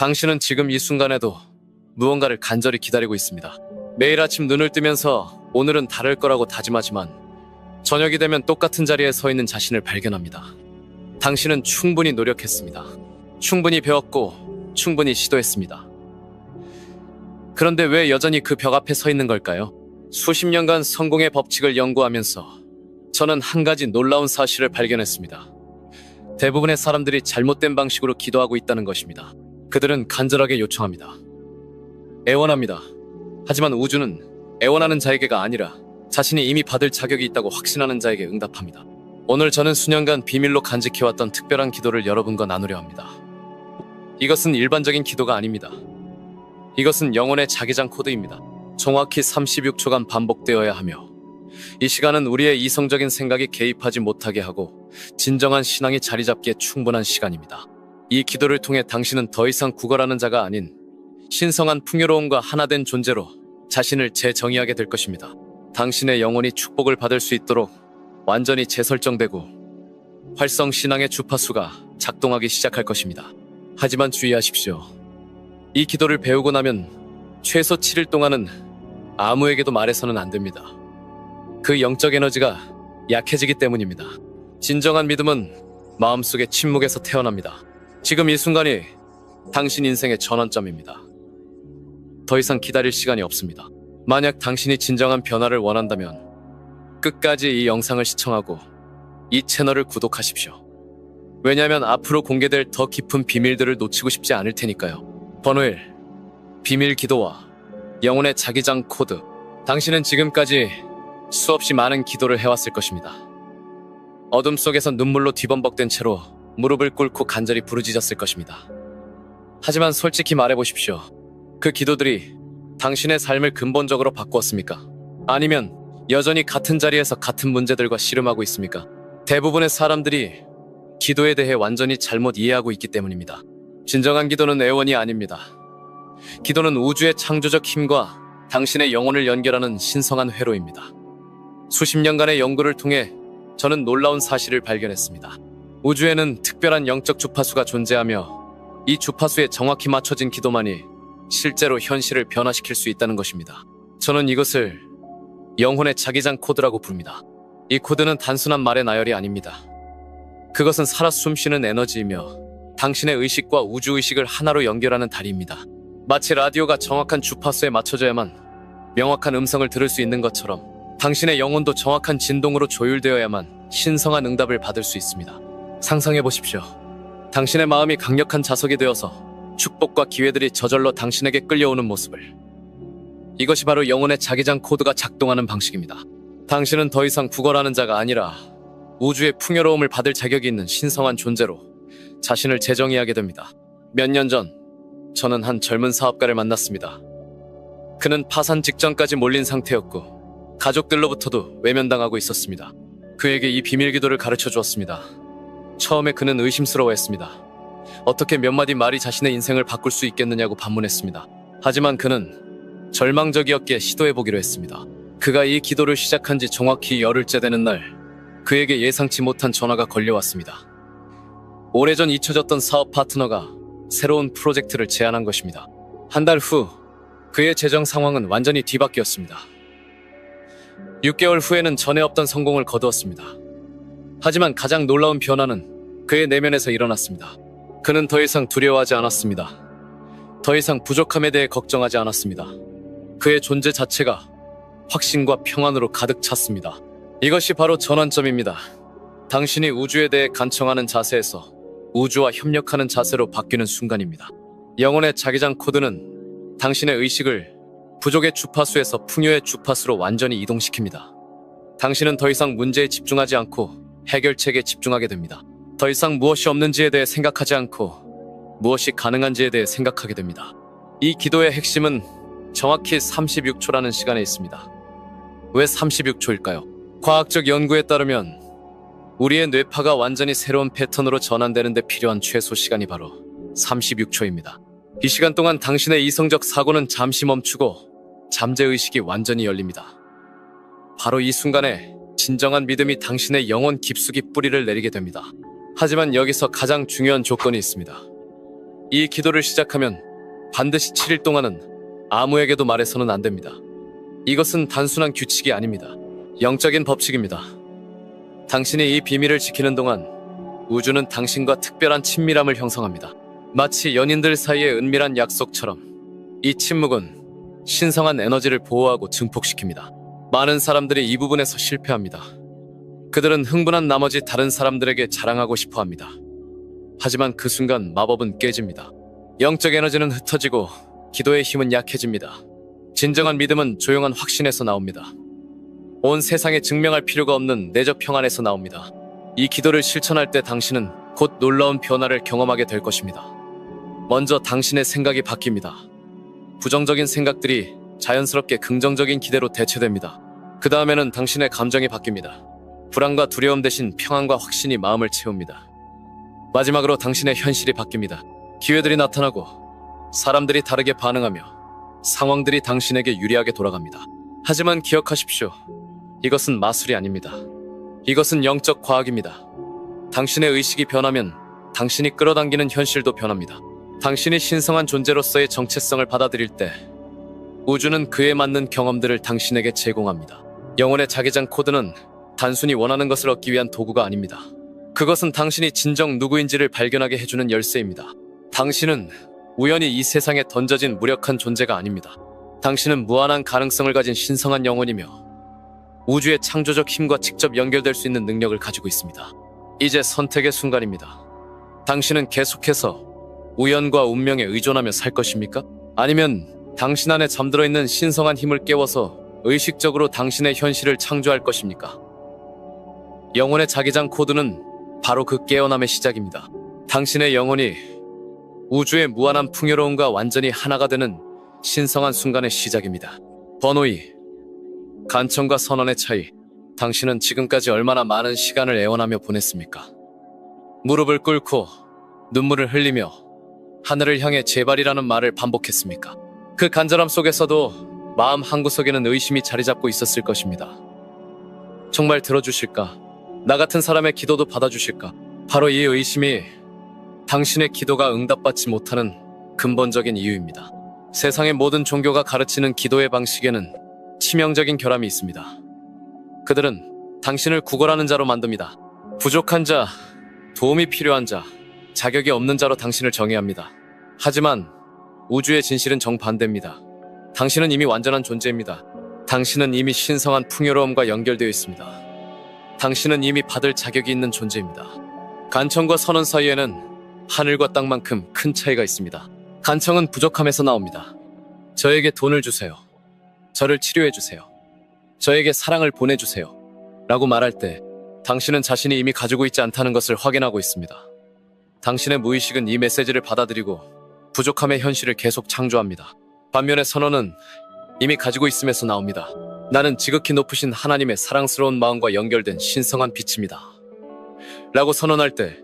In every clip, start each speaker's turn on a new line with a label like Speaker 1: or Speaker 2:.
Speaker 1: 당신은 지금 이 순간에도 무언가를 간절히 기다리고 있습니다. 매일 아침 눈을 뜨면서 오늘은 다를 거라고 다짐하지만 저녁이 되면 똑같은 자리에 서 있는 자신을 발견합니다. 당신은 충분히 노력했습니다. 충분히 배웠고 충분히 시도했습니다. 그런데 왜 여전히 그 벽 앞에 서 있는 걸까요? 수십 년간 성공의 법칙을 연구하면서 저는 한 가지 놀라운 사실을 발견했습니다. 대부분의 사람들이 잘못된 방식으로 기도하고 있다는 것입니다. 그들은 간절하게 요청합니다. 애원합니다. 하지만 우주는 애원하는 자에게가 아니라 자신이 이미 받을 자격이 있다고 확신하는 자에게 응답합니다. 오늘 저는 수년간 비밀로 간직해왔던 특별한 기도를 여러분과 나누려 합니다. 이것은 일반적인 기도가 아닙니다. 이것은 영혼의 자기장 코드입니다. 정확히 36초간 반복되어야 하며 이 시간은 우리의 이성적인 생각이 개입하지 못하게 하고 진정한 신앙이 자리 잡기에 충분한 시간입니다. 이 기도를 통해 당신은 더 이상 구걸하는 자가 아닌 신성한 풍요로움과 하나된 존재로 자신을 재정의하게 될 것입니다. 당신의 영혼이 축복을 받을 수 있도록 완전히 재설정되고 활성 신앙의 주파수가 작동하기 시작할 것입니다. 하지만 주의하십시오. 이 기도를 배우고 나면 최소 7일 동안은 아무에게도 말해서는 안 됩니다. 그 영적 에너지가 약해지기 때문입니다. 진정한 믿음은 마음속의 침묵에서 태어납니다. 지금 이 순간이 당신 인생의 전환점입니다. 더 이상 기다릴 시간이 없습니다. 만약 당신이 진정한 변화를 원한다면 끝까지 이 영상을 시청하고 이 채널을 구독하십시오. 왜냐하면 앞으로 공개될 더 깊은 비밀들을 놓치고 싶지 않을 테니까요. 번호 1. 비밀 기도와 영혼의 자기장 코드. 당신은 지금까지 수없이 많은 기도를 해왔을 것입니다. 어둠 속에서 눈물로 뒤범벅된 채로 무릎을 꿇고 간절히 부르짖었을 것입니다. 하지만 솔직히 말해보십시오. 그 기도들이 당신의 삶을 근본적으로 바꾸었습니까? 아니면 여전히 같은 자리에서 같은 문제들과 씨름하고 있습니까? 대부분의 사람들이 기도에 대해 완전히 잘못 이해하고 있기 때문입니다. 진정한 기도는 애원이 아닙니다. 기도는 우주의 창조적 힘과 당신의 영혼을 연결하는 신성한 회로입니다. 수십 년간의 연구를 통해 저는 놀라운 사실을 발견했습니다. 우주에는 특별한 영적 주파수가 존재하며 이 주파수에 정확히 맞춰진 기도만이 실제로 현실을 변화시킬 수 있다는 것입니다. 저는 이것을 영혼의 자기장 코드라고 부릅니다. 이 코드는 단순한 말의 나열이 아닙니다. 그것은 살아 숨쉬는 에너지이며 당신의 의식과 우주의식을 하나로 연결하는 다리입니다. 마치 라디오가 정확한 주파수에 맞춰져야만 명확한 음성을 들을 수 있는 것처럼 당신의 영혼도 정확한 진동으로 조율되어야만 신성한 응답을 받을 수 있습니다. 상상해 보십시오. 당신의 마음이 강력한 자석이 되어서 축복과 기회들이 저절로 당신에게 끌려오는 모습을. 이것이 바로 영혼의 자기장 코드가 작동하는 방식입니다. 당신은 더 이상 구걸하는 자가 아니라 우주의 풍요로움을 받을 자격이 있는 신성한 존재로 자신을 재정의하게 됩니다. 몇 년 전 저는 한 젊은 사업가를 만났습니다. 그는 파산 직전까지 몰린 상태였고 가족들로부터도 외면당하고 있었습니다. 그에게 이 비밀 기도를 가르쳐 주었습니다. 처음에 그는 의심스러워했습니다. 어떻게 몇 마디 말이 자신의 인생을 바꿀 수 있겠느냐고 반문했습니다. 하지만 그는 절망적이었기에 시도해보기로 했습니다. 그가 이 기도를 시작한 지 정확히 열흘째 되는 날 그에게 예상치 못한 전화가 걸려왔습니다. 오래전 잊혀졌던 사업 파트너가 새로운 프로젝트를 제안한 것입니다. 한 달 후 그의 재정 상황은 완전히 뒤바뀌었습니다. 6개월 후에는 전에 없던 성공을 거두었습니다. 하지만 가장 놀라운 변화는 그의 내면에서 일어났습니다. 그는 더 이상 두려워하지 않았습니다. 더 이상 부족함에 대해 걱정하지 않았습니다. 그의 존재 자체가 확신과 평안으로 가득 찼습니다. 이것이 바로 전환점입니다. 당신이 우주에 대해 간청하는 자세에서 우주와 협력하는 자세로 바뀌는 순간입니다. 영혼의 자기장 코드는 당신의 의식을 부족의 주파수에서 풍요의 주파수로 완전히 이동시킵니다. 당신은 더 이상 문제에 집중하지 않고 해결책에 집중하게 됩니다. 더 이상 무엇이 없는지에 대해 생각하지 않고 무엇이 가능한지에 대해 생각하게 됩니다. 이 기도의 핵심은 정확히 36초라는 시간에 있습니다. 왜 36초일까요? 과학적 연구에 따르면 우리의 뇌파가 완전히 새로운 패턴으로 전환되는 데 필요한 최소 시간이 바로 36초입니다. 이 시간 동안 당신의 이성적 사고는 잠시 멈추고 잠재의식이 완전히 열립니다. 바로 이 순간에 진정한 믿음이 당신의 영혼 깊숙이 뿌리를 내리게 됩니다. 하지만 여기서 가장 중요한 조건이 있습니다. 이 기도를 시작하면 반드시 7일 동안은 아무에게도 말해서는 안 됩니다. 이것은 단순한 규칙이 아닙니다. 영적인 법칙입니다. 당신이 이 비밀을 지키는 동안 우주는 당신과 특별한 친밀함을 형성합니다. 마치 연인들 사이의 은밀한 약속처럼 이 침묵은 신성한 에너지를 보호하고 증폭시킵니다. 많은 사람들이 이 부분에서 실패합니다. 그들은 흥분한 나머지 다른 사람들에게 자랑하고 싶어 합니다. 하지만 그 순간 마법은 깨집니다. 영적 에너지는 흩어지고 기도의 힘은 약해집니다. 진정한 믿음은 조용한 확신에서 나옵니다. 온 세상에 증명할 필요가 없는 내적 평안에서 나옵니다. 이 기도를 실천할 때 당신은 곧 놀라운 변화를 경험하게 될 것입니다. 먼저 당신의 생각이 바뀝니다. 부정적인 생각들이 자연스럽게 긍정적인 기대로 대체됩니다. 그 다음에는 당신의 감정이 바뀝니다. 불안과 두려움 대신 평안과 확신이 마음을 채웁니다. 마지막으로 당신의 현실이 바뀝니다. 기회들이 나타나고 사람들이 다르게 반응하며 상황들이 당신에게 유리하게 돌아갑니다. 하지만 기억하십시오. 이것은 마술이 아닙니다. 이것은 영적 과학입니다. 당신의 의식이 변하면 당신이 끌어당기는 현실도 변합니다. 당신이 신성한 존재로서의 정체성을 받아들일 때 우주는 그에 맞는 경험들을 당신에게 제공합니다. 영혼의 자기장 코드는 단순히 원하는 것을 얻기 위한 도구가 아닙니다. 그것은 당신이 진정 누구인지를 발견하게 해주는 열쇠입니다. 당신은 우연히 이 세상에 던져진 무력한 존재가 아닙니다. 당신은 무한한 가능성을 가진 신성한 영혼이며 우주의 창조적 힘과 직접 연결될 수 있는 능력을 가지고 있습니다. 이제 선택의 순간입니다. 당신은 계속해서 우연과 운명에 의존하며 살 것입니까? 아니면 당신 안에 잠들어 있는 신성한 힘을 깨워서 의식적으로 당신의 현실을 창조할 것입니까? 영혼의 자기장 코드는 바로 그 깨어남의 시작입니다. 당신의 영혼이 우주의 무한한 풍요로움과 완전히 하나가 되는 신성한 순간의 시작입니다. 번호 2. 간청과 선언의 차이. 당신은 지금까지 얼마나 많은 시간을 애원하며 보냈습니까? 무릎을 꿇고 눈물을 흘리며 하늘을 향해 제발이라는 말을 반복했습니까? 그 간절함 속에서도 마음 한구석에는 의심이 자리 잡고 있었을 것입니다. 정말 들어주실까? 나 같은 사람의 기도도 받아주실까? 바로 이 의심이 당신의 기도가 응답받지 못하는 근본적인 이유입니다. 세상의 모든 종교가 가르치는 기도의 방식에는 치명적인 결함이 있습니다. 그들은 당신을 구걸하는 자로 만듭니다. 부족한 자, 도움이 필요한 자, 자격이 없는 자로 당신을 정의합니다. 하지만 우주의 진실은 정반대입니다. 당신은 이미 완전한 존재입니다. 당신은 이미 신성한 풍요로움과 연결되어 있습니다. 당신은 이미 받을 자격이 있는 존재입니다. 간청과 선언 사이에는 하늘과 땅만큼 큰 차이가 있습니다. 간청은 부족함에서 나옵니다. 저에게 돈을 주세요. 저를 치료해 주세요. 저에게 사랑을 보내주세요. 라고 말할 때 당신은 자신이 이미 가지고 있지 않다는 것을 확인하고 있습니다. 당신의 무의식은 이 메시지를 받아들이고 부족함의 현실을 계속 창조합니다. 반면에 선언은 이미 가지고 있음에서 나옵니다. 나는 지극히 높으신 하나님의 사랑스러운 마음과 연결된 신성한 빛입니다. 라고 선언할 때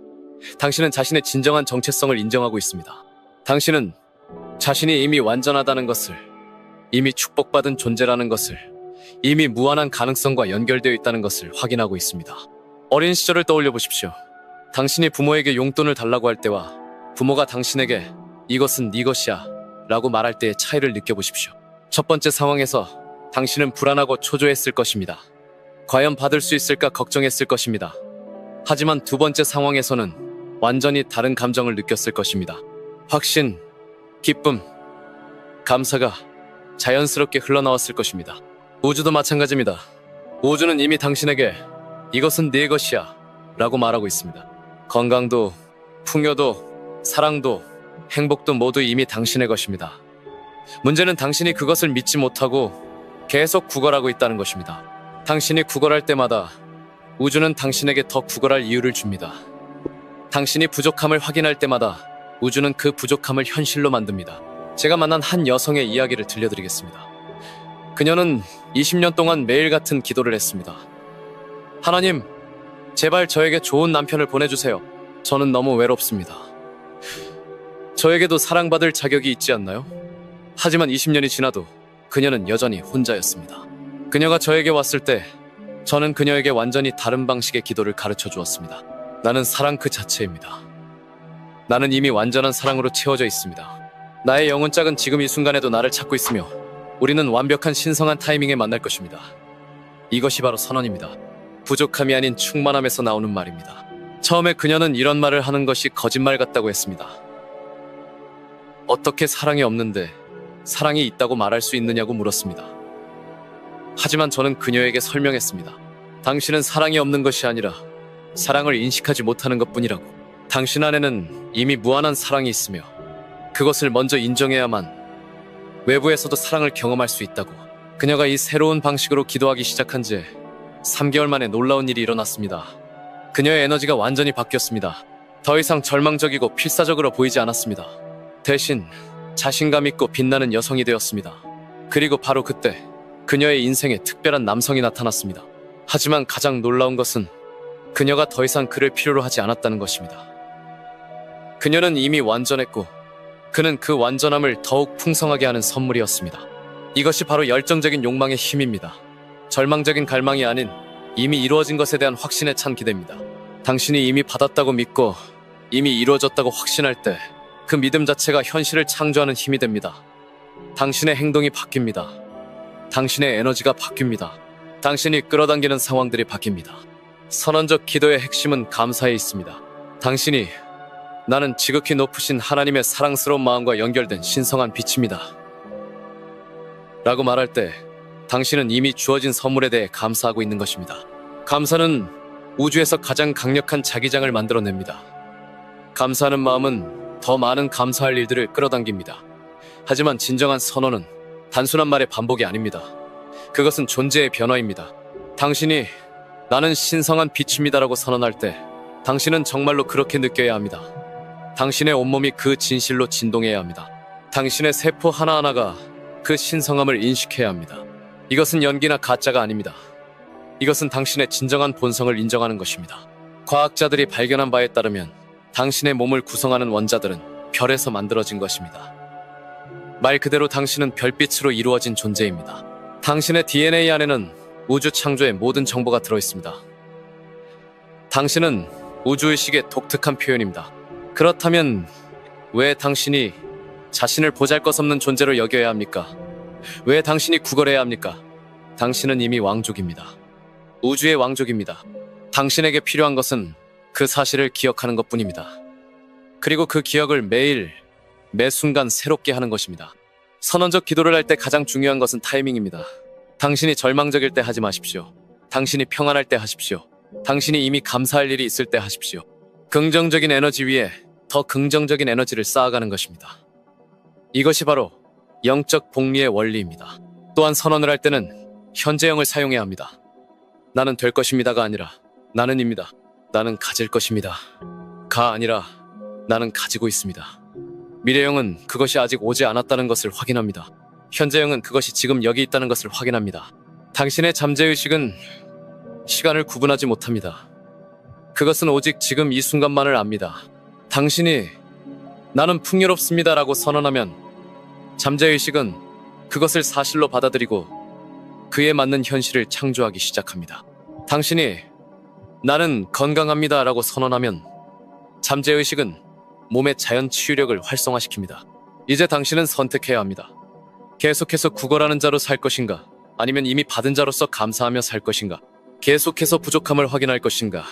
Speaker 1: 당신은 자신의 진정한 정체성을 인정하고 있습니다. 당신은 자신이 이미 완전하다는 것을, 이미 축복받은 존재라는 것을, 이미 무한한 가능성과 연결되어 있다는 것을 확인하고 있습니다. 어린 시절을 떠올려 보십시오. 당신이 부모에게 용돈을 달라고 할 때와 부모가 당신에게 이것은 네 것이야 라고 말할 때의 차이를 느껴보십시오. 첫 번째 상황에서 당신은 불안하고 초조했을 것입니다. 과연 받을 수 있을까 걱정했을 것입니다. 하지만 두 번째 상황에서는 완전히 다른 감정을 느꼈을 것입니다. 확신, 기쁨, 감사가 자연스럽게 흘러나왔을 것입니다. 우주도 마찬가지입니다. 우주는 이미 당신에게 이것은 네 것이야 라고 말하고 있습니다. 건강도, 풍요도, 사랑도, 행복도 모두 이미 당신의 것입니다. 문제는 당신이 그것을 믿지 못하고 계속 구걸하고 있다는 것입니다. 당신이 구걸할 때마다 우주는 당신에게 더 구걸할 이유를 줍니다. 당신이 부족함을 확인할 때마다 우주는 그 부족함을 현실로 만듭니다. 제가 만난 한 여성의 이야기를 들려드리겠습니다. 그녀는 20년 동안 매일 같은 기도를 했습니다. 하나님, 제발 저에게 좋은 남편을 보내주세요. 저는 너무 외롭습니다. 저에게도 사랑받을 자격이 있지 않나요? 하지만 20년이 지나도 그녀는 여전히 혼자였습니다. 그녀가 저에게 왔을 때 저는 그녀에게 완전히 다른 방식의 기도를 가르쳐 주었습니다. 나는 사랑 그 자체입니다. 나는 이미 완전한 사랑으로 채워져 있습니다. 나의 영혼 짝은 지금 이 순간에도 나를 찾고 있으며 우리는 완벽한 신성한 타이밍에 만날 것입니다. 이것이 바로 선언입니다. 부족함이 아닌 충만함에서 나오는 말입니다. 처음에 그녀는 이런 말을 하는 것이 거짓말 같다고 했습니다. 어떻게 사랑이 없는데 사랑이 있다고 말할 수 있느냐고 물었습니다. 하지만 저는 그녀에게 설명했습니다. 당신은 사랑이 없는 것이 아니라 사랑을 인식하지 못하는 것뿐이라고. 당신 안에는 이미 무한한 사랑이 있으며 그것을 먼저 인정해야만 외부에서도 사랑을 경험할 수 있다고. 그녀가 이 새로운 방식으로 기도하기 시작한 지 3개월 만에 놀라운 일이 일어났습니다. 그녀의 에너지가 완전히 바뀌었습니다. 더 이상 절망적이고 필사적으로 보이지 않았습니다. 대신 자신감 있고 빛나는 여성이 되었습니다. 그리고 바로 그때 그녀의 인생에 특별한 남성이 나타났습니다. 하지만 가장 놀라운 것은 그녀가 더 이상 그를 필요로 하지 않았다는 것입니다. 그녀는 이미 완전했고 그는 그 완전함을 더욱 풍성하게 하는 선물이었습니다. 이것이 바로 열정적인 욕망의 힘입니다. 절망적인 갈망이 아닌 이미 이루어진 것에 대한 확신에 찬 기대입니다. 당신이 이미 받았다고 믿고 이미 이루어졌다고 확신할 때 그 믿음 자체가 현실을 창조하는 힘이 됩니다. 당신의 행동이 바뀝니다. 당신의 에너지가 바뀝니다. 당신이 끌어당기는 상황들이 바뀝니다. 선언적 기도의 핵심은 감사에 있습니다. 당신이 나는 지극히 높으신 하나님의 사랑스러운 마음과 연결된 신성한 빛입니다. 라고 말할 때 당신은 이미 주어진 선물에 대해 감사하고 있는 것입니다. 감사는 우주에서 가장 강력한 자기장을 만들어냅니다. 감사하는 마음은 더 많은 감사할 일들을 끌어당깁니다. 하지만 진정한 선언은 단순한 말의 반복이 아닙니다. 그것은 존재의 변화입니다. 당신이 나는 신성한 빛입니다라고 선언할 때 당신은 정말로 그렇게 느껴야 합니다. 당신의 온몸이 그 진실로 진동해야 합니다. 당신의 세포 하나하나가 그 신성함을 인식해야 합니다. 이것은 연기나 가짜가 아닙니다. 이것은 당신의 진정한 본성을 인정하는 것입니다. 과학자들이 발견한 바에 따르면 당신의 몸을 구성하는 원자들은 별에서 만들어진 것입니다. 말 그대로 당신은 별빛으로 이루어진 존재입니다. 당신의 DNA 안에는 우주 창조의 모든 정보가 들어있습니다. 당신은 우주의식의 독특한 표현입니다. 그렇다면 왜 당신이 자신을 보잘것없는 존재로 여겨야 합니까? 왜 당신이 구걸해야 합니까? 당신은 이미 왕족입니다. 우주의 왕족입니다. 당신에게 필요한 것은 그 사실을 기억하는 것뿐입니다. 그리고 그 기억을 매일, 매 순간 새롭게 하는 것입니다. 선언적 기도를 할 때 가장 중요한 것은 타이밍입니다. 당신이 절망적일 때 하지 마십시오. 당신이 평안할 때 하십시오. 당신이 이미 감사할 일이 있을 때 하십시오. 긍정적인 에너지 위에 더 긍정적인 에너지를 쌓아가는 것입니다. 이것이 바로 영적 복리의 원리입니다. 또한 선언을 할 때는 현재형을 사용해야 합니다. 나는 될 것입니다가 아니라 나는입니다. 나는 가질 것입니다. 가 아니라 나는 가지고 있습니다. 미래형은 그것이 아직 오지 않았다는 것을 확인합니다. 현재형은 그것이 지금 여기 있다는 것을 확인합니다. 당신의 잠재의식은 시간을 구분하지 못합니다. 그것은 오직 지금 이 순간만을 압니다. 당신이 나는 풍요롭습니다라고 선언하면 잠재의식은 그것을 사실로 받아들이고 그에 맞는 현실을 창조하기 시작합니다. 당신이 나는 건강합니다라고 선언하면 잠재의식은 몸의 자연 치유력을 활성화시킵니다. 이제 당신은 선택해야 합니다. 계속해서 구걸하는 자로 살 것인가? 아니면 이미 받은 자로서 감사하며 살 것인가? 계속해서 부족함을 확인할 것인가?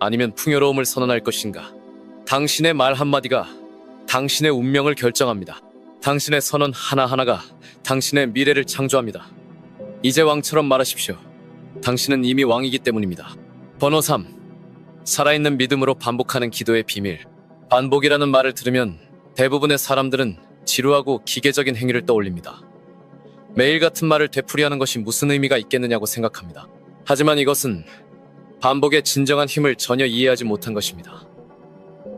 Speaker 1: 아니면 풍요로움을 선언할 것인가? 당신의 말 한마디가 당신의 운명을 결정합니다. 당신의 선언 하나하나가 당신의 미래를 창조합니다. 이제 왕처럼 말하십시오. 당신은 이미 왕이기 때문입니다. 번호 3. 살아있는 믿음으로 반복하는 기도의 비밀. 반복이라는 말을 들으면 대부분의 사람들은 지루하고 기계적인 행위를 떠올립니다. 매일 같은 말을 되풀이하는 것이 무슨 의미가 있겠느냐고 생각합니다. 하지만 이것은 반복의 진정한 힘을 전혀 이해하지 못한 것입니다.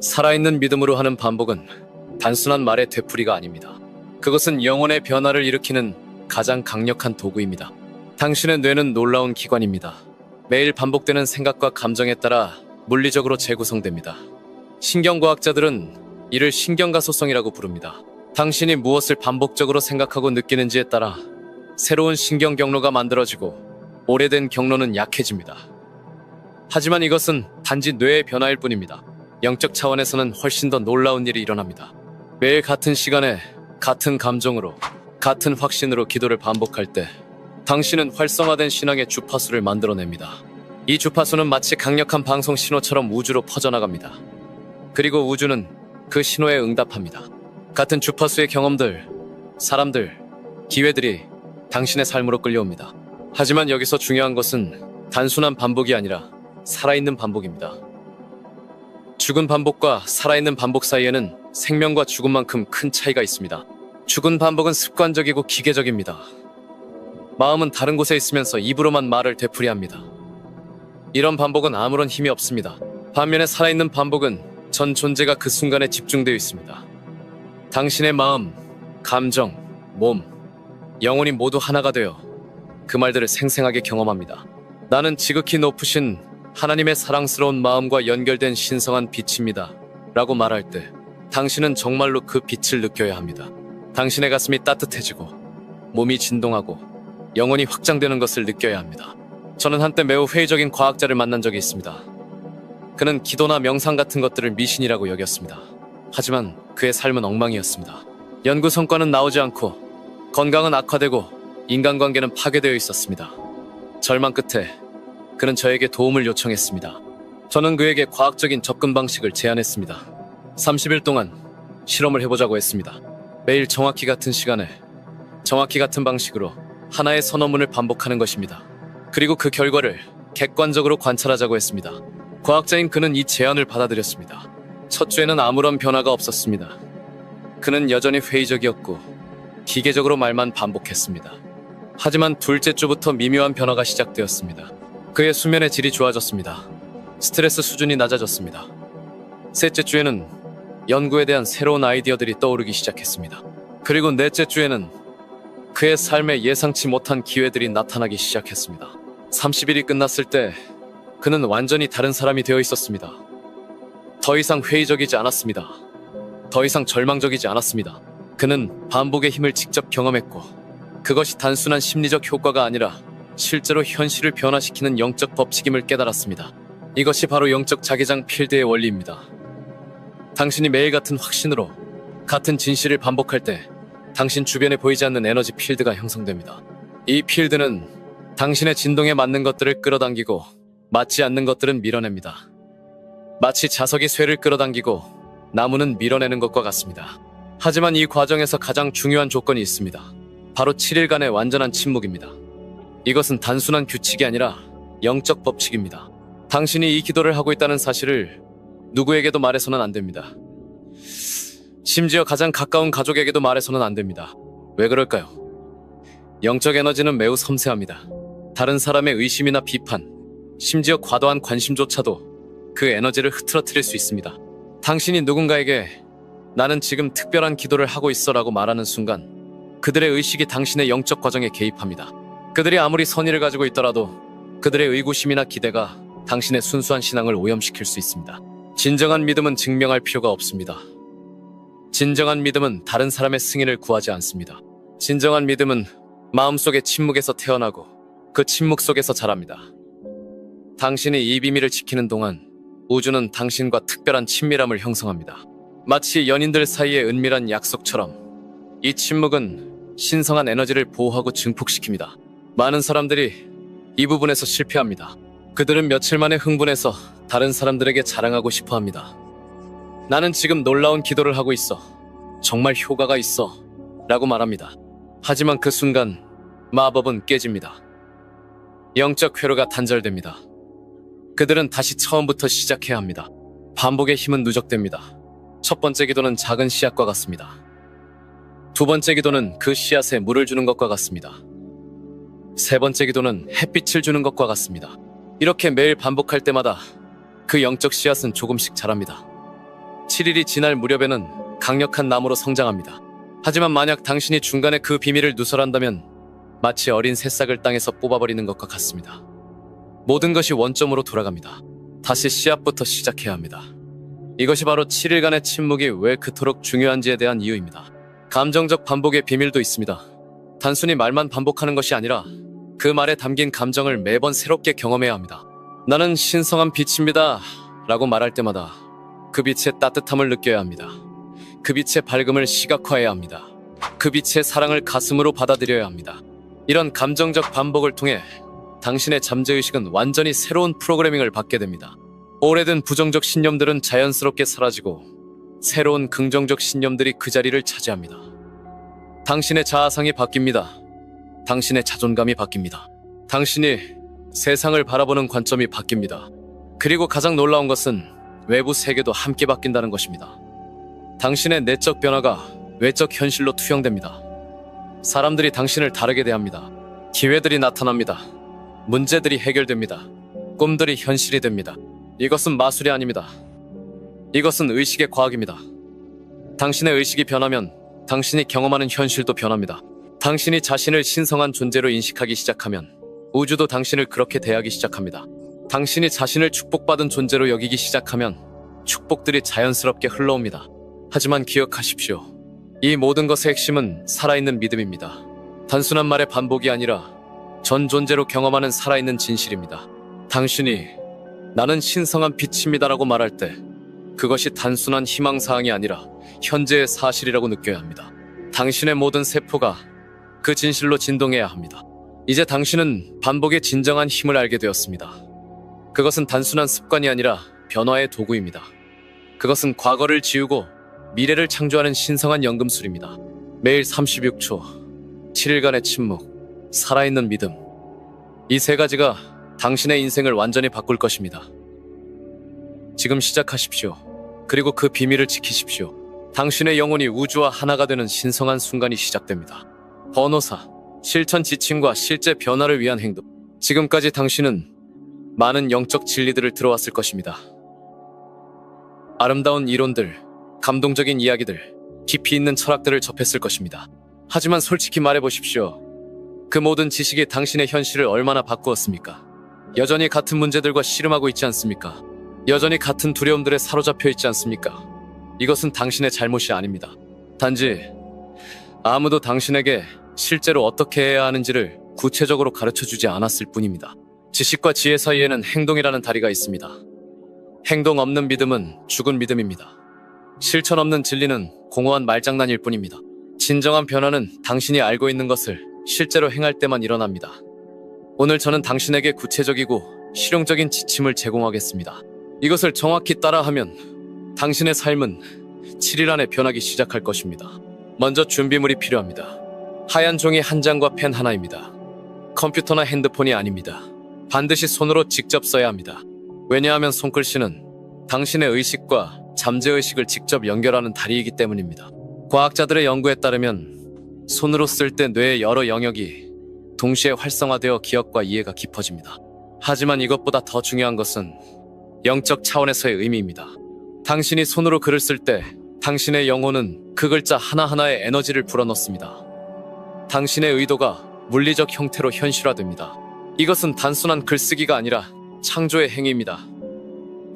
Speaker 1: 살아있는 믿음으로 하는 반복은 단순한 말의 되풀이가 아닙니다. 그것은 영혼의 변화를 일으키는 가장 강력한 도구입니다. 당신의 뇌는 놀라운 기관입니다. 매일 반복되는 생각과 감정에 따라 물리적으로 재구성됩니다. 신경과학자들은 이를 신경가소성이라고 부릅니다. 당신이 무엇을 반복적으로 생각하고 느끼는지에 따라 새로운 신경 경로가 만들어지고 오래된 경로는 약해집니다. 하지만 이것은 단지 뇌의 변화일 뿐입니다. 영적 차원에서는 훨씬 더 놀라운 일이 일어납니다. 매일 같은 시간에 같은 감정으로 같은 확신으로 기도를 반복할 때 당신은 활성화된 신앙의 주파수를 만들어냅니다. 이 주파수는 마치 강력한 방송 신호처럼 우주로 퍼져나갑니다. 그리고 우주는 그 신호에 응답합니다. 같은 주파수의 경험들, 사람들, 기회들이 당신의 삶으로 끌려옵니다. 하지만 여기서 중요한 것은 단순한 반복이 아니라 살아있는 반복입니다. 죽은 반복과 살아있는 반복 사이에는 생명과 죽음만큼 큰 차이가 있습니다. 죽은 반복은 습관적이고 기계적입니다. 마음은 다른 곳에 있으면서 입으로만 말을 되풀이합니다. 이런 반복은 아무런 힘이 없습니다. 반면에 살아있는 반복은 전 존재가 그 순간에 집중되어 있습니다. 당신의 마음, 감정, 몸, 영혼이 모두 하나가 되어 그 말들을 생생하게 경험합니다. 나는 지극히 높으신 하나님의 사랑스러운 마음과 연결된 신성한 빛입니다. 라고 말할 때 당신은 정말로 그 빛을 느껴야 합니다. 당신의 가슴이 따뜻해지고 몸이 진동하고 영혼이 확장되는 것을 느껴야 합니다. 저는 한때 매우 회의적인 과학자를 만난 적이 있습니다. 그는 기도나 명상 같은 것들을 미신이라고 여겼습니다. 하지만 그의 삶은 엉망이었습니다. 연구 성과는 나오지 않고 건강은 악화되고 인간관계는 파괴되어 있었습니다. 절망 끝에 그는 저에게 도움을 요청했습니다. 저는 그에게 과학적인 접근 방식을 제안했습니다. 30일 동안 실험을 해보자고 했습니다. 매일 정확히 같은 시간에 정확히 같은 방식으로 하나의 선언문을 반복하는 것입니다. 그리고 그 결과를 객관적으로 관찰하자고 했습니다. 과학자인 그는 이 제안을 받아들였습니다. 첫 주에는 아무런 변화가 없었습니다. 그는 여전히 회의적이었고 기계적으로 말만 반복했습니다. 하지만 둘째 주부터 미묘한 변화가 시작되었습니다. 그의 수면의 질이 좋아졌습니다. 스트레스 수준이 낮아졌습니다. 셋째 주에는 연구에 대한 새로운 아이디어들이 떠오르기 시작했습니다. 그리고 넷째 주에는 그의 삶에 예상치 못한 기회들이 나타나기 시작했습니다. 30일이 끝났을 때 그는 완전히 다른 사람이 되어 있었습니다. 더 이상 회의적이지 않았습니다. 더 이상 절망적이지 않았습니다. 그는 반복의 힘을 직접 경험했고 그것이 단순한 심리적 효과가 아니라 실제로 현실을 변화시키는 영적 법칙임을 깨달았습니다. 이것이 바로 영적 자기장 필드의 원리입니다. 당신이 매일 같은 확신으로 같은 진실을 반복할 때 당신 주변에 보이지 않는 에너지 필드가 형성됩니다. 이 필드는 당신의 진동에 맞는 것들을 끌어당기고 맞지 않는 것들은 밀어냅니다. 마치 자석이 쇠를 끌어당기고 나무는 밀어내는 것과 같습니다. 하지만 이 과정에서 가장 중요한 조건이 있습니다. 바로 7일간의 완전한 침묵입니다. 이것은 단순한 규칙이 아니라 영적 법칙입니다. 당신이 이 기도를 하고 있다는 사실을 누구에게도 말해서는 안 됩니다. 심지어 가장 가까운 가족에게도 말해서는 안 됩니다. 왜 그럴까요? 영적 에너지는 매우 섬세합니다. 다른 사람의 의심이나 비판, 심지어 과도한 관심조차도 그 에너지를 흐트러뜨릴 수 있습니다. 당신이 누군가에게 나는 지금 특별한 기도를 하고 있어 라고 말하는 순간 그들의 의식이 당신의 영적 과정에 개입합니다. 그들이 아무리 선의를 가지고 있더라도 그들의 의구심이나 기대가 당신의 순수한 신앙을 오염시킬 수 있습니다. 진정한 믿음은 증명할 필요가 없습니다. 진정한 믿음은 다른 사람의 승인을 구하지 않습니다. 진정한 믿음은 마음속의 침묵에서 태어나고 그 침묵 속에서 자랍니다. 당신이 이 비밀을 지키는 동안 우주는 당신과 특별한 친밀함을 형성합니다. 마치 연인들 사이의 은밀한 약속처럼 이 침묵은 신성한 에너지를 보호하고 증폭시킵니다. 많은 사람들이 이 부분에서 실패합니다. 그들은 며칠 만에 흥분해서 다른 사람들에게 자랑하고 싶어 합니다. 나는 지금 놀라운 기도를 하고 있어. 정말 효과가 있어. 라고 말합니다. 하지만 그 순간 마법은 깨집니다. 영적 회로가 단절됩니다. 그들은 다시 처음부터 시작해야 합니다. 반복의 힘은 누적됩니다. 첫 번째 기도는 작은 씨앗과 같습니다. 두 번째 기도는 그 씨앗에 물을 주는 것과 같습니다. 세 번째 기도는 햇빛을 주는 것과 같습니다. 이렇게 매일 반복할 때마다 그 영적 씨앗은 조금씩 자랍니다. 7일이 지날 무렵에는 강력한 나무로 성장합니다. 하지만 만약 당신이 중간에 그 비밀을 누설한다면 마치 어린 새싹을 땅에서 뽑아버리는 것과 같습니다. 모든 것이 원점으로 돌아갑니다. 다시 씨앗부터 시작해야 합니다. 이것이 바로 7일간의 침묵이 왜 그토록 중요한지에 대한 이유입니다. 감정적 반복의 비밀도 있습니다. 단순히 말만 반복하는 것이 아니라 그 말에 담긴 감정을 매번 새롭게 경험해야 합니다. 나는 신성한 빛입니다 라고 말할 때마다 그 빛의 따뜻함을 느껴야 합니다. 그 빛의 밝음을 시각화해야 합니다. 그 빛의 사랑을 가슴으로 받아들여야 합니다. 이런 감정적 반복을 통해 당신의 잠재의식은 완전히 새로운 프로그래밍을 받게 됩니다. 오래된 부정적 신념들은 자연스럽게 사라지고 새로운 긍정적 신념들이 그 자리를 차지합니다. 당신의 자아상이 바뀝니다. 당신의 자존감이 바뀝니다. 당신이 세상을 바라보는 관점이 바뀝니다. 그리고 가장 놀라운 것은 외부 세계도 함께 바뀐다는 것입니다. 당신의 내적 변화가 외적 현실로 투영됩니다. 사람들이 당신을 다르게 대합니다. 기회들이 나타납니다. 문제들이 해결됩니다. 꿈들이 현실이 됩니다. 이것은 마술이 아닙니다. 이것은 의식의 과학입니다. 당신의 의식이 변하면 당신이 경험하는 현실도 변합니다. 당신이 자신을 신성한 존재로 인식하기 시작하면 우주도 당신을 그렇게 대하기 시작합니다. 당신이 자신을 축복받은 존재로 여기기 시작하면 축복들이 자연스럽게 흘러옵니다. 하지만 기억하십시오. 이 모든 것의 핵심은 살아있는 믿음입니다. 단순한 말의 반복이 아니라 전 존재로 경험하는 살아있는 진실입니다. 당신이 나는 신성한 빛입니다라고 말할 때 그것이 단순한 희망사항이 아니라 현재의 사실이라고 느껴야 합니다. 당신의 모든 세포가 그 진실로 진동해야 합니다. 이제 당신은 반복의 진정한 힘을 알게 되었습니다. 그것은 단순한 습관이 아니라 변화의 도구입니다. 그것은 과거를 지우고 미래를 창조하는 신성한 연금술입니다. 매일 36초, 7일간의 침묵, 살아있는 믿음. 이 세 가지가 당신의 인생을 완전히 바꿀 것입니다. 지금 시작하십시오. 그리고 그 비밀을 지키십시오. 당신의 영혼이 우주와 하나가 되는 신성한 순간이 시작됩니다. 번호사, 실천 지침과 실제 변화를 위한 행동. 지금까지 당신은 많은 영적 진리들을 들어왔을 것입니다. 아름다운 이론들, 감동적인 이야기들, 깊이 있는 철학들을 접했을 것입니다. 하지만 솔직히 말해보십시오. 그 모든 지식이 당신의 현실을 얼마나 바꾸었습니까? 여전히 같은 문제들과 씨름하고 있지 않습니까? 여전히 같은 두려움들에 사로잡혀 있지 않습니까? 이것은 당신의 잘못이 아닙니다. 단지 아무도 당신에게 실제로 어떻게 해야 하는지를 구체적으로 가르쳐주지 않았을 뿐입니다. 지식과 지혜 사이에는 행동이라는 다리가 있습니다. 행동 없는 믿음은 죽은 믿음입니다. 실천 없는 진리는 공허한 말장난일 뿐입니다. 진정한 변화는 당신이 알고 있는 것을 실제로 행할 때만 일어납니다. 오늘 저는 당신에게 구체적이고 실용적인 지침을 제공하겠습니다. 이것을 정확히 따라하면 당신의 삶은 7일 안에 변하기 시작할 것입니다. 먼저 준비물이 필요합니다. 하얀 종이 한 장과 펜 하나입니다. 컴퓨터나 핸드폰이 아닙니다. 반드시 손으로 직접 써야 합니다. 왜냐하면 손글씨는 당신의 의식과 잠재의식을 직접 연결하는 다리이기 때문입니다. 과학자들의 연구에 따르면 손으로 쓸 때 뇌의 여러 영역이 동시에 활성화되어 기억과 이해가 깊어집니다. 하지만 이것보다 더 중요한 것은 영적 차원에서의 의미입니다. 당신이 손으로 글을 쓸 때 당신의 영혼은 그 글자 하나하나에 에너지를 불어넣습니다. 당신의 의도가 물리적 형태로 현실화됩니다. 이것은 단순한 글쓰기가 아니라 창조의 행위입니다.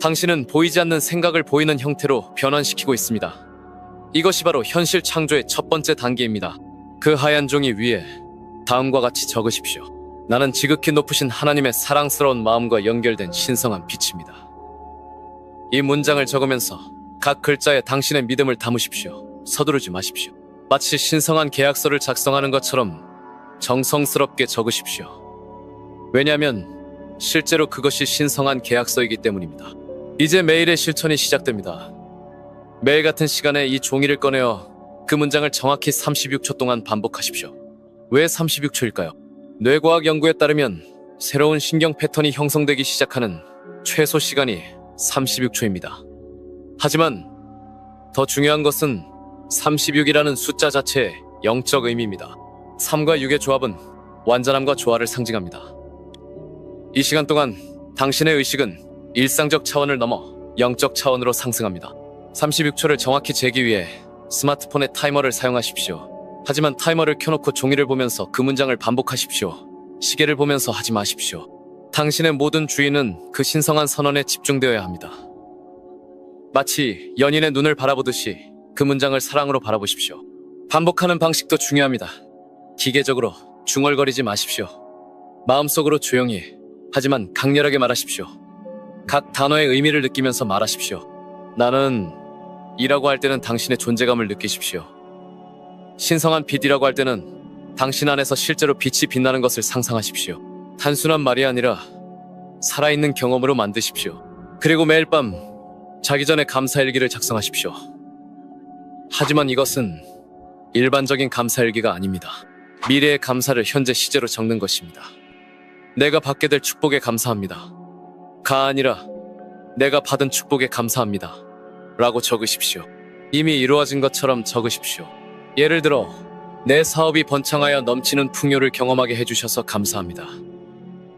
Speaker 1: 당신은 보이지 않는 생각을 보이는 형태로 변환시키고 있습니다. 이것이 바로 현실 창조의 첫 번째 단계입니다. 그 하얀 종이 위에 다음과 같이 적으십시오. 나는 지극히 높으신 하나님의 사랑스러운 마음과 연결된 신성한 빛입니다. 이 문장을 적으면서 각 글자에 당신의 믿음을 담으십시오. 서두르지 마십시오. 마치 신성한 계약서를 작성하는 것처럼 정성스럽게 적으십시오. 왜냐하면 실제로 그것이 신성한 계약서이기 때문입니다. 이제 매일의 실천이 시작됩니다. 매일 같은 시간에 이 종이를 꺼내어 그 문장을 정확히 36초 동안 반복하십시오. 왜 36초일까요? 뇌과학 연구에 따르면 새로운 신경 패턴이 형성되기 시작하는 최소 시간이 36초입니다. 하지만 더 중요한 것은 36이라는 숫자 자체의 영적 의미입니다. 3과 6의 조합은 완전함과 조화를 상징합니다. 이 시간 동안 당신의 의식은 일상적 차원을 넘어 영적 차원으로 상승합니다. 36초를 정확히 재기 위해 스마트폰의 타이머를 사용하십시오. 하지만 타이머를 켜놓고 종이를 보면서 그 문장을 반복하십시오. 시계를 보면서 하지 마십시오. 당신의 모든 주의는 그 신성한 선언에 집중되어야 합니다. 마치 연인의 눈을 바라보듯이 그 문장을 사랑으로 바라보십시오. 반복하는 방식도 중요합니다. 기계적으로 중얼거리지 마십시오. 마음속으로 조용히 하지만 강렬하게 말하십시오. 각 단어의 의미를 느끼면서 말하십시오. 나는 이라고 할 때는 당신의 존재감을 느끼십시오. 신성한 빛이라고 할 때는 당신 안에서 실제로 빛이 빛나는 것을 상상하십시오. 단순한 말이 아니라 살아있는 경험으로 만드십시오. 그리고 매일 밤 자기 전에 감사일기를 작성하십시오. 하지만 이것은 일반적인 감사일기가 아닙니다. 미래의 감사를 현재 시제로 적는 것입니다. 내가 받게 될 축복에 감사합니다. 가 아니라 내가 받은 축복에 감사합니다. 라고 적으십시오. 이미 이루어진 것처럼 적으십시오. 예를 들어 내 사업이 번창하여 넘치는 풍요를 경험하게 해주셔서 감사합니다.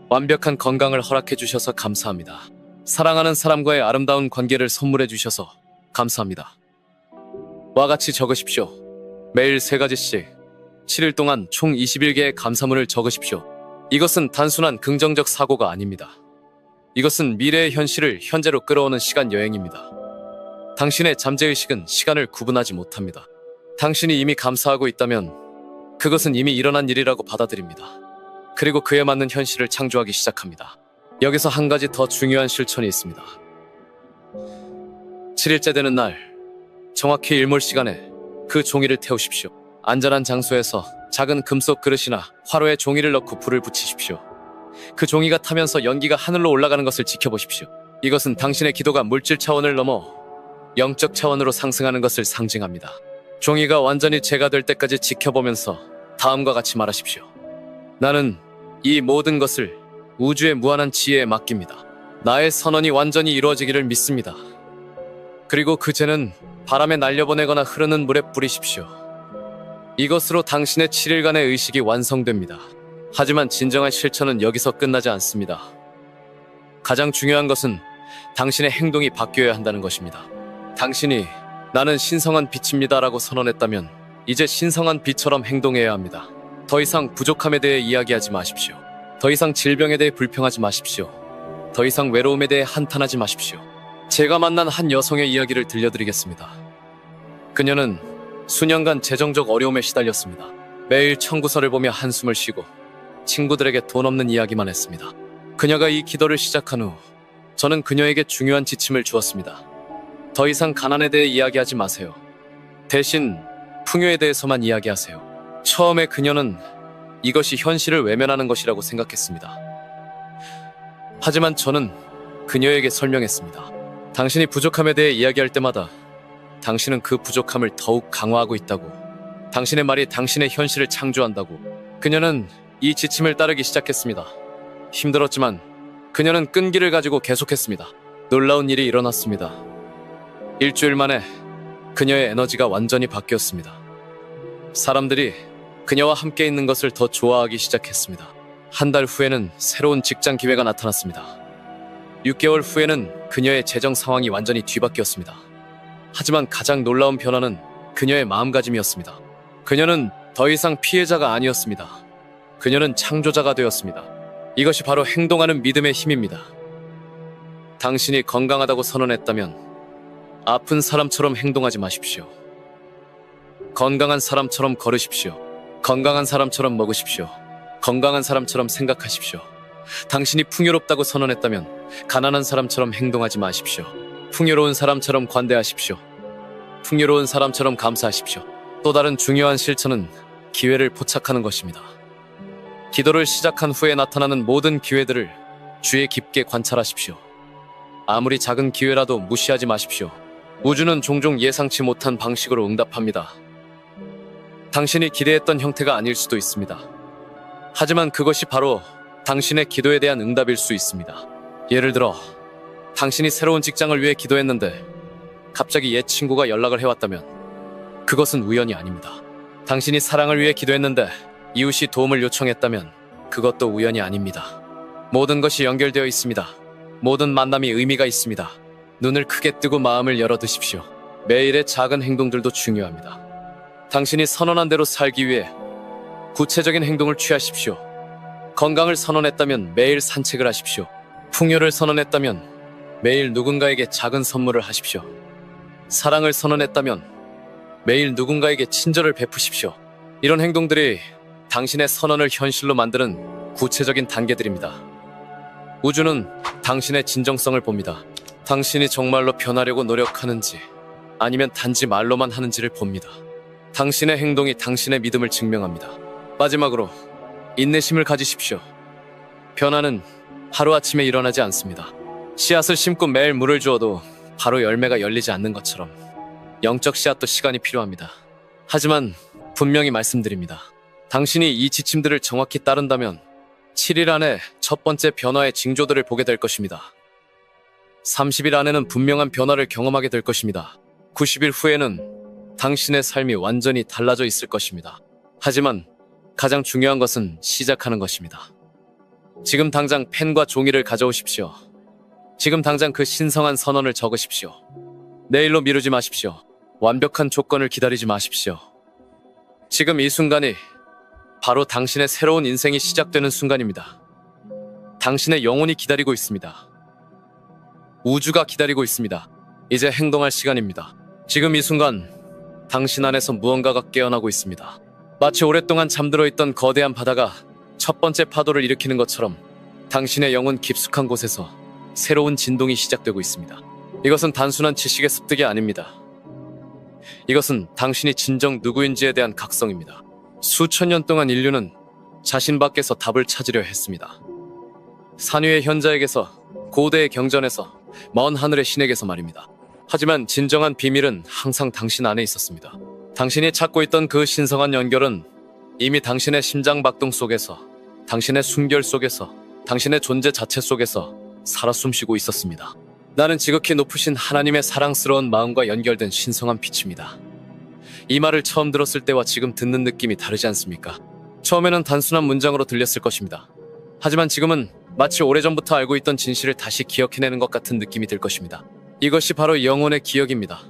Speaker 1: 완벽한 건강을 허락해 주셔서 감사합니다. 사랑하는 사람과의 아름다운 관계를 선물해 주셔서 감사합니다. 와 같이 적으십시오. 매일 3가지씩 7일 동안 총 21개의 감사문을 적으십시오. 이것은 단순한 긍정적 사고가 아닙니다. 이것은 미래의 현실을 현재로 끌어오는 시간 여행입니다. 당신의 잠재의식은 시간을 구분하지 못합니다. 당신이 이미 감사하고 있다면 그것은 이미 일어난 일이라고 받아들입니다. 그리고 그에 맞는 현실을 창조하기 시작합니다. 여기서 한 가지 더 중요한 실천이 있습니다. 7일째 되는 날, 정확히 일몰 시간에 그 종이를 태우십시오. 안전한 장소에서 작은 금속 그릇이나 화로에 종이를 넣고 불을 붙이십시오. 그 종이가 타면서 연기가 하늘로 올라가는 것을 지켜보십시오. 이것은 당신의 기도가 물질 차원을 넘어 영적 차원으로 상승하는 것을 상징합니다. 종이가 완전히 재가 될 때까지 지켜보면서 다음과 같이 말하십시오. 나는 이 모든 것을 우주의 무한한 지혜에 맡깁니다. 나의 선언이 완전히 이루어지기를 믿습니다. 그리고 그 재는 바람에 날려보내거나 흐르는 물에 뿌리십시오. 이것으로 당신의 7일간의 의식이 완성됩니다. 하지만 진정한 실천은 여기서 끝나지 않습니다. 가장 중요한 것은 당신의 행동이 바뀌어야 한다는 것입니다. 당신이 나는 신성한 빛입니다 라고 선언했다면 이제 신성한 빛처럼 행동해야 합니다. 더 이상 부족함에 대해 이야기하지 마십시오. 더 이상 질병에 대해 불평하지 마십시오. 더 이상 외로움에 대해 한탄하지 마십시오. 제가 만난 한 여성의 이야기를 들려드리겠습니다. 그녀는 수년간 재정적 어려움에 시달렸습니다. 매일 청구서를 보며 한숨을 쉬고 친구들에게 돈 없는 이야기만 했습니다. 그녀가 이 기도를 시작한 후 저는 그녀에게 중요한 지침을 주었습니다. 더 이상 가난에 대해 이야기하지 마세요. 대신 풍요에 대해서만 이야기하세요. 처음에 그녀는 이것이 현실을 외면하는 것이라고 생각했습니다. 하지만 저는 그녀에게 설명했습니다. 당신이 부족함에 대해 이야기할 때마다 당신은 그 부족함을 더욱 강화하고 있다고. 당신의 말이 당신의 현실을 창조한다고. 그녀는 이 지침을 따르기 시작했습니다. 힘들었지만 그녀는 끈기를 가지고 계속했습니다. 놀라운 일이 일어났습니다. 일주일 만에 그녀의 에너지가 완전히 바뀌었습니다. 사람들이 그녀와 함께 있는 것을 더 좋아하기 시작했습니다. 한 달 후에는 새로운 직장 기회가 나타났습니다. 6개월 후에는 그녀의 재정 상황이 완전히 뒤바뀌었습니다. 하지만 가장 놀라운 변화는 그녀의 마음가짐이었습니다. 그녀는 더 이상 피해자가 아니었습니다. 그녀는 창조자가 되었습니다. 이것이 바로 행동하는 믿음의 힘입니다. 당신이 건강하다고 선언했다면 아픈 사람처럼 행동하지 마십시오. 건강한 사람처럼 걸으십시오. 건강한 사람처럼 먹으십시오. 건강한 사람처럼 생각하십시오. 당신이 풍요롭다고 선언했다면 가난한 사람처럼 행동하지 마십시오. 풍요로운 사람처럼 관대하십시오. 풍요로운 사람처럼 감사하십시오. 또 다른 중요한 실천은 기회를 포착하는 것입니다. 기도를 시작한 후에 나타나는 모든 기회들을 주의 깊게 관찰하십시오. 아무리 작은 기회라도 무시하지 마십시오. 우주는 종종 예상치 못한 방식으로 응답합니다. 당신이 기대했던 형태가 아닐 수도 있습니다. 하지만 그것이 바로 당신의 기도에 대한 응답일 수 있습니다. 예를 들어 당신이 새로운 직장을 위해 기도했는데 갑자기 옛 친구가 연락을 해왔다면 그것은 우연이 아닙니다. 당신이 사랑을 위해 기도했는데 이웃이 도움을 요청했다면 그것도 우연이 아닙니다. 모든 것이 연결되어 있습니다. 모든 만남이 의미가 있습니다. 눈을 크게 뜨고 마음을 열어두십시오. 매일의 작은 행동들도 중요합니다. 당신이 선언한 대로 살기 위해 구체적인 행동을 취하십시오. 건강을 선언했다면 매일 산책을 하십시오. 풍요를 선언했다면 매일 누군가에게 작은 선물을 하십시오. 사랑을 선언했다면 매일 누군가에게 친절을 베푸십시오. 이런 행동들이 당신의 선언을 현실로 만드는 구체적인 단계들입니다. 우주는 당신의 진정성을 봅니다. 당신이 정말로 변하려고 노력하는지 아니면 단지 말로만 하는지를 봅니다. 당신의 행동이 당신의 믿음을 증명합니다. 마지막으로 인내심을 가지십시오. 변화는 하루아침에 일어나지 않습니다. 씨앗을 심고 매일 물을 주어도 바로 열매가 열리지 않는 것처럼 영적 씨앗도 시간이 필요합니다. 하지만 분명히 말씀드립니다. 당신이 이 지침들을 정확히 따른다면 7일 안에 첫 번째 변화의 징조들을 보게 될 것입니다. 30일 안에는 분명한 변화를 경험하게 될 것입니다. 90일 후에는 당신의 삶이 완전히 달라져 있을 것입니다. 하지만 가장 중요한 것은 시작하는 것입니다. 지금 당장 펜과 종이를 가져오십시오. 지금 당장 그 신성한 선언을 적으십시오. 내일로 미루지 마십시오. 완벽한 조건을 기다리지 마십시오. 지금 이 순간이 바로 당신의 새로운 인생이 시작되는 순간입니다. 당신의 영혼이 기다리고 있습니다. 우주가 기다리고 있습니다. 이제 행동할 시간입니다. 지금 이 순간 당신 안에서 무언가가 깨어나고 있습니다. 마치 오랫동안 잠들어 있던 거대한 바다가 첫 번째 파도를 일으키는 것처럼 당신의 영혼 깊숙한 곳에서 새로운 진동이 시작되고 있습니다. 이것은 단순한 지식의 습득이 아닙니다. 이것은 당신이 진정 누구인지에 대한 각성입니다. 수천 년 동안 인류는 자신 밖에서 답을 찾으려 했습니다. 산 위의 현자에게서, 고대의 경전에서, 먼 하늘의 신에게서 말입니다. 하지만 진정한 비밀은 항상 당신 안에 있었습니다. 당신이 찾고 있던 그 신성한 연결은 이미 당신의 심장 박동 속에서, 당신의 숨결 속에서, 당신의 존재 자체 속에서 살아 숨쉬고 있었습니다. 나는 지극히 높으신 하나님의 사랑스러운 마음과 연결된 신성한 빛입니다. 이 말을 처음 들었을 때와 지금 듣는 느낌이 다르지 않습니까? 처음에는 단순한 문장으로 들렸을 것입니다. 하지만 지금은 마치 오래전부터 알고 있던 진실을 다시 기억해내는 것 같은 느낌이 들 것입니다. 이것이 바로 영혼의 기억입니다.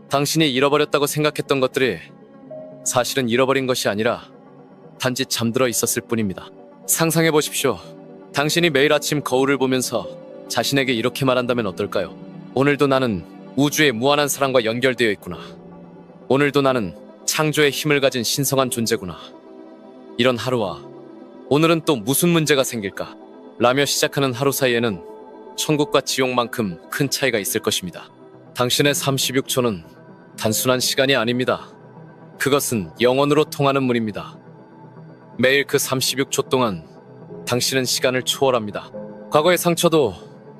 Speaker 1: 당신이 잃어버렸다고 생각했던 것들이 사실은 잃어버린 것이 아니라 단지 잠들어 있었을 뿐입니다. 상상해 보십시오. 당신이 매일 아침 거울을 보면서 자신에게 이렇게 말한다면 어떨까요? 오늘도 나는 우주의 무한한 사랑과 연결되어 있구나. 오늘도 나는 창조의 힘을 가진 신성한 존재구나. 이런 하루와 오늘은 또 무슨 문제가 생길까? 라며 시작하는 하루 사이에는 천국과 지옥만큼 큰 차이가 있을 것입니다. 당신의 36초는 단순한 시간이 아닙니다. 그것은 영원으로 통하는 문입니다. 매일 그 36초 동안 당신은 시간을 초월합니다. 과거의 상처도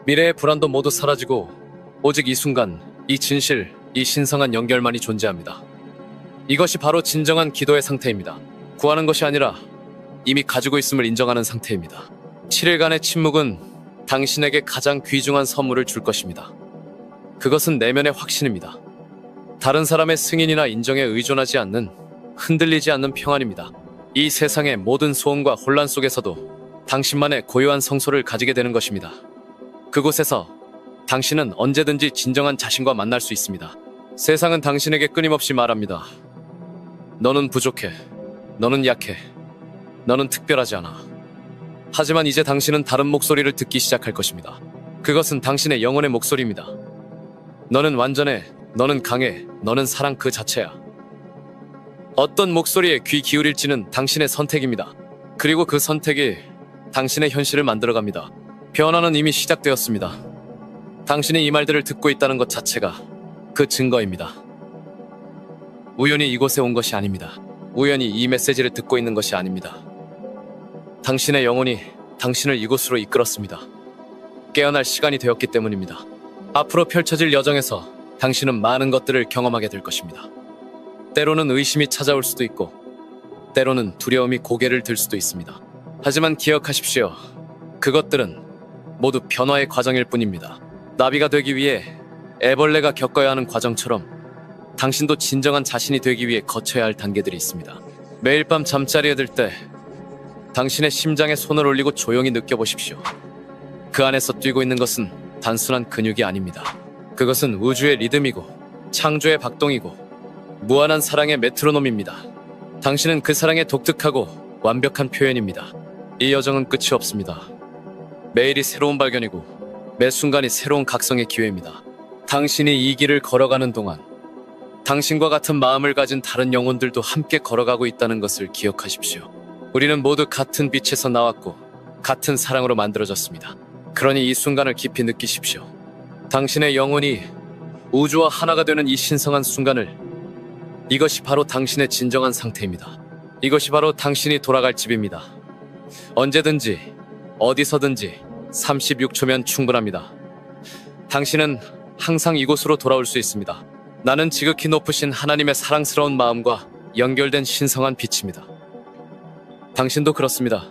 Speaker 1: 미래의 불안도 모두 사라지고 오직 이 순간, 이 진실, 이 신성한 연결만이 존재합니다. 이것이 바로 진정한 기도의 상태입니다. 구하는 것이 아니라 이미 가지고 있음을 인정하는 상태입니다. 7일간의 침묵은 당신에게 가장 귀중한 선물을 줄 것입니다. 그것은 내면의 확신입니다. 다른 사람의 승인이나 인정에 의존하지 않는, 흔들리지 않는 평안입니다. 이 세상의 모든 소음과 혼란 속에서도 당신만의 고요한 성소를 가지게 되는 것입니다. 그곳에서 당신은 언제든지 진정한 자신과 만날 수 있습니다. 세상은 당신에게 끊임없이 말합니다. 너는 부족해. 너는 약해. 너는 특별하지 않아. 하지만 이제 당신은 다른 목소리를 듣기 시작할 것입니다. 그것은 당신의 영혼의 목소리입니다. 너는 완전해. 너는 강해. 너는 사랑 그 자체야. 어떤 목소리에 귀 기울일지는 당신의 선택입니다. 그리고 그 선택이 당신의 현실을 만들어갑니다. 변화는 이미 시작되었습니다. 당신이 이 말들을 듣고 있다는 것 자체가 그 증거입니다. 우연히 이곳에 온 것이 아닙니다. 우연히 이 메시지를 듣고 있는 것이 아닙니다. 당신의 영혼이 당신을 이곳으로 이끌었습니다. 깨어날 시간이 되었기 때문입니다. 앞으로 펼쳐질 여정에서 당신은 많은 것들을 경험하게 될 것입니다. 때로는 의심이 찾아올 수도 있고 때로는 두려움이 고개를 들 수도 있습니다. 하지만 기억하십시오. 그것들은 모두 변화의 과정일 뿐입니다. 나비가 되기 위해 애벌레가 겪어야 하는 과정처럼 당신도 진정한 자신이 되기 위해 거쳐야 할 단계들이 있습니다. 매일 밤 잠자리에 들 때 당신의 심장에 손을 올리고 조용히 느껴보십시오. 그 안에서 뛰고 있는 것은 단순한 근육이 아닙니다. 그것은 우주의 리듬이고 창조의 박동이고 무한한 사랑의 메트로놈입니다. 당신은 그 사랑의 독특하고 완벽한 표현입니다. 이 여정은 끝이 없습니다. 매일이 새로운 발견이고 매 순간이 새로운 각성의 기회입니다. 당신이 이 길을 걸어가는 동안 당신과 같은 마음을 가진 다른 영혼들도 함께 걸어가고 있다는 것을 기억하십시오. 우리는 모두 같은 빛에서 나왔고 같은 사랑으로 만들어졌습니다. 그러니 이 순간을 깊이 느끼십시오. 당신의 영혼이 우주와 하나가 되는 이 신성한 순간을, 이것이 바로 당신의 진정한 상태입니다. 이것이 바로 당신이 돌아갈 집입니다. 언제든지 어디서든지 36초면 충분합니다. 당신은 항상 이곳으로 돌아올 수 있습니다. 나는 지극히 높으신 하나님의 사랑스러운 마음과 연결된 신성한 빛입니다. 당신도 그렇습니다.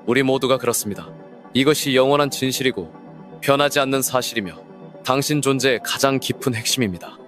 Speaker 1: 우리 모두가 그렇습니다. 이것이 영원한 진실이고 변하지 않는 사실이며 당신 존재의 가장 깊은 핵심입니다.